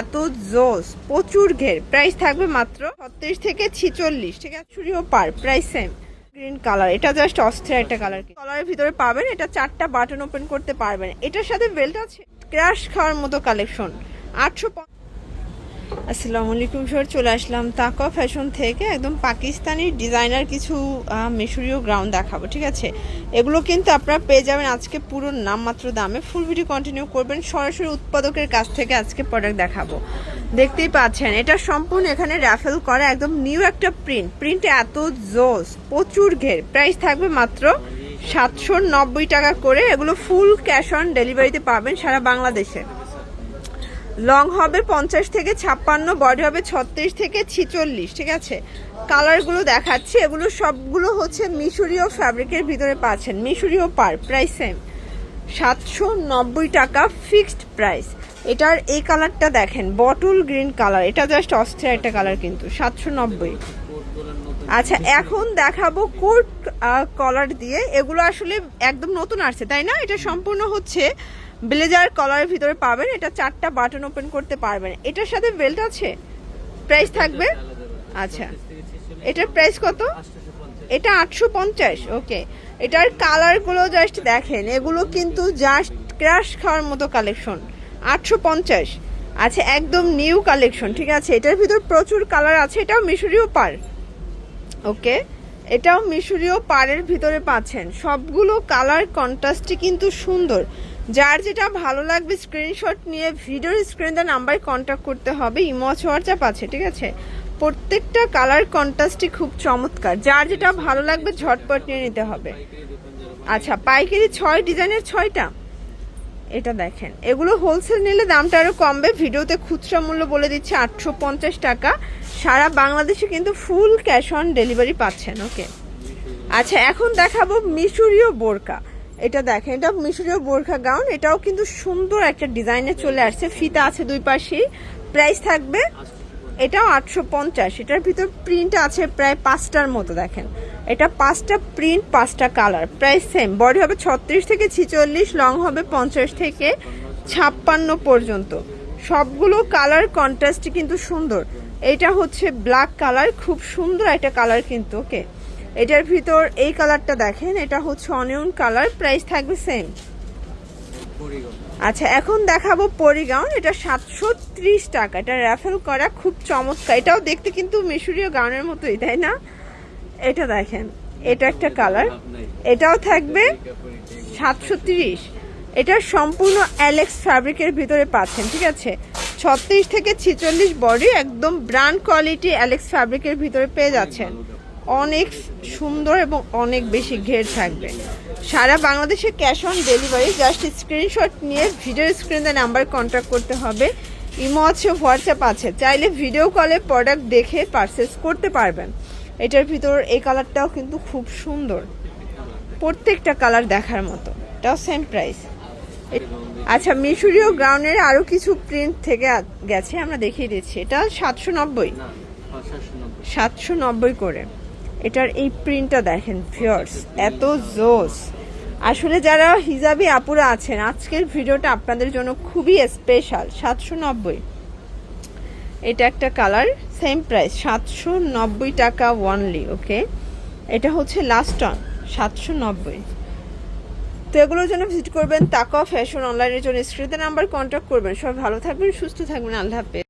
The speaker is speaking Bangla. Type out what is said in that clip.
এত জোস, প্রচুর ঘের। প্রাইস থাকবে মাত্র 36 থেকে 46। ঠিক আছে, চুরিও পার, প্রাইস সেম। গ্রিন কালার, এটা জাস্ট অস্থির একটা কালার। কালারের ভিতরে পাবেন, এটা 4টা বাটন ওপেন করতে পারবেন। এটার সাথে বেল্ট আছে, ক্রাশ খাওয়ার মতো কালেকশন। 850। আসসালামু আলাইকুম স্যার, চলে আসলাম তাকওয়া ফ্যাশন থেকে। একদম পাকিস্তানি ডিজাইনার কিছু মিশরীয় গ্রাউন্ড দেখাবো। ঠিক আছে, এগুলো কিন্তু আপনারা পেয়ে যাবেন আজকে পুরো নামমাত্র দামে। ফুল ভিডিও কন্টিনিউ করবেন, সরাসরি উৎপাদকের কাছ থেকে আজকে প্রোডাক্ট দেখাবো। দেখতেই পাচ্ছেন এটা সম্পূর্ণ এখানে র্যাফেল করা, একদম নিউ একটা প্রিন্ট এত জোস, প্রচুর ঘের। প্রাইস থাকবে মাত্র 790 টাকা করে। এগুলো ফুল ক্যাশ অন ডেলিভারিতে পাবেন সারা বাংলাদেশে। লং হবে 50 থেকে 56, বডি হবে 36 থেকে 46। ঠিক আছে, কালারগুলো দেখাচ্ছি। এগুলো সবগুলো হচ্ছে মিশরীয় ফ্যাব্রিকের ভিতরে পাচ্ছেন, মিশরীয় পার। প্রাইস সেম 790 টাকা ফিক্সড প্রাইস। এটার এই কালারটা দেখেন, বটল গ্রিন কালার, এটা জাস্ট অস্থির একটা কালার কিন্তু। 790। আচ্ছা, এখন দেখাবো কোট কলার দিয়ে। এগুলো আসলে একদম নতুন আসছে, তাই না? এটা সম্পূর্ণ হচ্ছে ব্লেজার কলারের ভিতরে পাবেন। এটা 4টা বাটন ওপেন করতে পারবেন। এটার সাথে বেল্ট আছে। প্রাইস থাকবে, আচ্ছা এটার প্রাইস কত? এটা 850। ওকে, এটার কালারগুলো জাস্ট দেখেন, এগুলো কিন্তু জাস্ট ক্রাশ খাওয়ার মতো কালেকশন। 850। আচ্ছা, একদম নিউ কালেকশন। ঠিক আছে, এটার ভিতর প্রচুর কালার আছে। এটাও মিশরীয় পার। ওকে, এটাও মিশরীয় পাড়ের ভিতরে পাচ্ছেন। সবগুলো কালার কন্ট্রাস্টই কিন্তু সুন্দর। যার যেটা ভালো লাগবে স্ক্রিনশট নিয়ে ভিডিওর স্ক্রিনে নাম্বারে কন্ট্যাক্ট করতে হবে। ইমো হোয়াটসঅ্যাপ আছে। ঠিক আছে, প্রত্যেকটা কালার কন্ট্রাস্টই খুব চমৎকার। যার যেটা ভালো লাগবে ঝটপট নিয়ে নিতে হবে। আচ্ছা, পাইকারি 6 ডিজাইনের 6টা। এটা দেখেন, এগুলো হোলসেল নিলে দামটা আরও কমবে। ভিডিওতে খুচরা মূল্য বলে দিচ্ছে 850 টাকা। সারা বাংলাদেশে কিন্তু ফুল ক্যাশ অন ডেলিভারি পাচ্ছেন। ওকে, আচ্ছা এখন দেখাবো মিশরীয় বোরকা। এটা দেখেন, এটা মিশরীয় বোরকা গাউন। এটাও কিন্তু সুন্দর একটা ডিজাইনে চলে আসছে, ফিতা আছে দুই পাশেই। প্রাইস থাকবে, এটাও 850। এটার ভিতর প্রিন্ট আছে প্রায় 5টার মতো। দেখেন, এটা 5টা প্রিন্ট, 5টা কালার। Price same. বডি হবে 36 থেকে 46, লং হবে 50 থেকে 56 পর্যন্ত। সবগুলো কালার কন্ট্রাস্টই কিন্তু সুন্দর। এটা হচ্ছে ব্ল্যাক কালার, খুব সুন্দর একটা কালার কিন্তু। ওকে, এটার ভিতর এই কালারটা দেখেন, এটা হচ্ছে অনিয়ন কালার। প্রাইস থাকবে সেম। আচ্ছা, এখন দেখাবো পরিগাউন। এটা 730 টাকা। এটা র্যাফেল করা, খুব চমৎকার। এটাও দেখতে কিন্তু মিশরীয় গাউনের মতোই, তাই না? এটা দেখেন, এটা একটা কালার। এটাও থাকবে 730। এটা সম্পূর্ণ অ্যালেক্স ফ্যাব্রিকের ভিতরে পাচ্ছেন। ঠিক আছে, 36 থেকে 46 বডি, একদম ব্র্যান্ড কোয়ালিটি অ্যালেক্স ফ্যাব্রিকের ভিতরে পেয়ে যাচ্ছেন। অনেক সুন্দর এবং অনেক বেশি ঘের থাকবে। সারা বাংলাদেশে cash on delivery. Just screenshot নিয়ে ভিডিওর স্ক্রিনে নাম্বার কন্ট্যাক্ট করতে হবে। ইমো আছে, হোয়াটসঅ্যাপ আছে। চাইলে ভিডিও কলে প্রোডাক্ট দেখে পারচেস করতে পারবেন। এটার ভিতর এই কালারটাও কিন্তু খুব সুন্দর, প্রত্যেকটা কালার দেখার মতো। এটাও সেম প্রাইস। আচ্ছা, মিশরীয় গ্রাউন্ডের আরও কিছু প্রিন্ট থেকে গেছে, আমরা দেখিয়ে দিচ্ছি। এটা 790 করে। এটার এই প্রিন্টটা দেখেন ভিউয়ার্স, এত জোস। আসলে যারা হিজাবি আপুরা আছেন, আজকের ভিডিওটা আপনাদের জন্য খুবই স্পেশাল। 790। এটা একটা কালার, সেম প্রাইস 790 টাকা ওয়ানলি। ওকে, এটা হচ্ছে লাস্ট অন 790। তো এগুলোর জন্য ভিজিট করবেন তাকওয়া ফ্যাশন। অনলাইনের জন্য স্ক্রিনে নাম্বার কন্ট্যাক্ট করবেন। সবাই ভালো থাকবেন, সুস্থ থাকবেন। আল্লাহ হাফেজ।